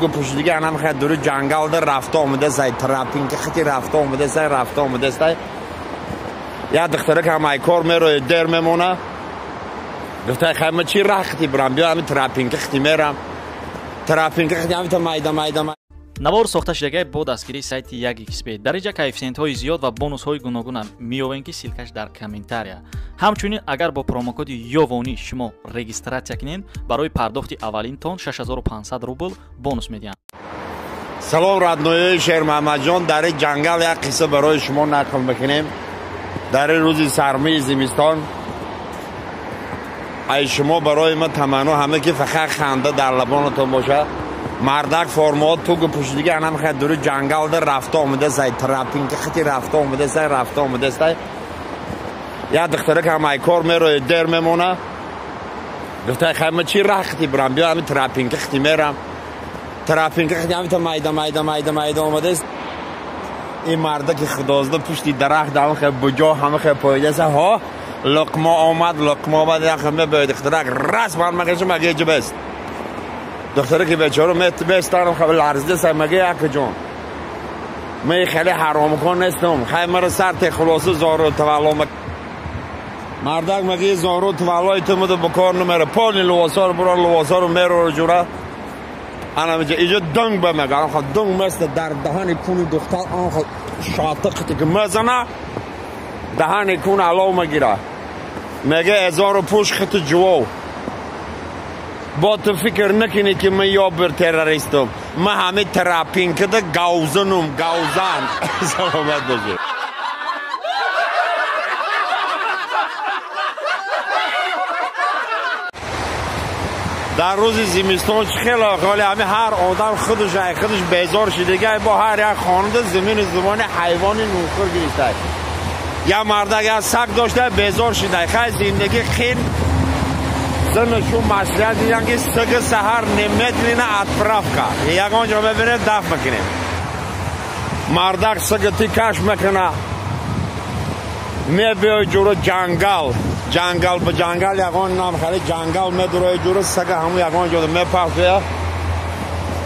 توگ پوشیدگی هم خیلی دور جنگل در رفته آمده سای تراپینگ خیلی رفته آمده سای رفته آمده سای یا دختره که همه کار میروی در میمونه گفته خیلی چی رختی برم بیا همین تراپینگ خیلی میرم تراپینگ خیلی همین تا مایده навор сохта шудагии бо дастгирии сайти 1xbet дариҷа коэффициентҳои зиёд ва бонусҳои гуногуна меёбем ки силкаш дар комментария. ҳамчунин агар бо промокоди ёвонӣ шумо регистратсия кунед барои пардохти аввалин тон 6500 рубл бонус медиҳанд. салом радноии шер маҳмадҷон, дар ин ҷангал як қисса барои шумо нақл мекунем. дар ин рӯзи сармаи зимистон ай шумо барои ман таманно ҳама ки фақат ханда дар лабонатон боша. مردک فرماد تو پوشیدگی هم خیلی دور جنگل در رفته آمده سای تراپینگ خیلی رفته آمده سای رفته آمده سای یا دختره که همه کار میروی در میمونه گفته خیلی چی رختی برم بیا همین تراپینگ خیلی میرم تراپینگ خیلی همین تا مایده آمده است. این مردک خدازده پشتی درخت همه خیلی بجا همه خیلی پایده است. ها لقمه آمد لقمه آمد یا خیلی باید دختره رس من مگه مگه جبست دختره که بیچاره میستانم خیلی لرزده سای مگه یک جون می خیلی حرام کن نیستم خیلی مرا سر تخلاصه زارو تولام مردک مگه زارو تولای تو مده بکار نمیره پالی لواسا رو بران لواسا رو میره رو جوره انا میگه اینجا دنگ بمگه آنخوا دنگ مثل در دهانی کونی دختر آنخوا شاطقتی که مزنه دهانی کون علاو مگیره میگه ازارو پوش خط جوو با تو فکر نکنی که من یا بر تروریستم من همه تراپینگ کده گوزن سلامت باشه. در روز زمستان خیلی خالی همه هر آدم خودش بیزار شده با هر یک خانواده زمین زمان حیوان نوخور گرفته یا مرده یا سگ داشته بیزار شده خیلی زندگی خیلی زنشون مسئله دیدن که سگ سهر نمیتونین اطراف که یکان جا ببینه دفت میکنیم مردک سگ تیکش میکنه میبیای جورو جنگل به جنگل یکان نام خیلی جنگل میدروی جورو سگ همون یکان جا میپرده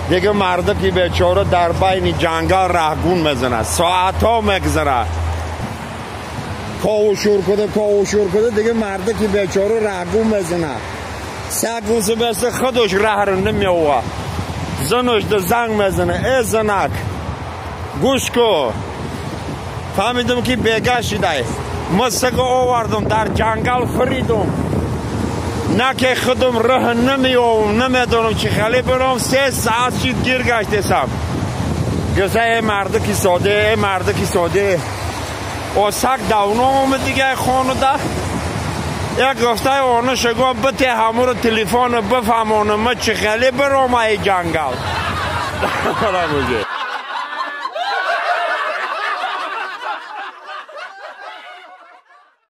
دیگه مردکی بیچاره در بین جنگل رهگون میزنه ساعت ها میگذره کاوشور کده دیگه مردکی بیچاره رهگون میزنه سگون سه بسته خودش راه رو نمیوه زنش ده زنگ میزنه ای زنک گوش کو فهمیدم که بیگه شده ما سگ آوردم در جنگل خریدم نه که خودم راه نمیوم نمیدونم چی خیلی برام 3 ساعت شید گیر گشتم گفته ای مردکی ساده و سگ دونه آمد دیگه خانوده یک گفته آنه شگو بته همون رو تلفن بفهمونه ما چه خیلی برام ای جنگل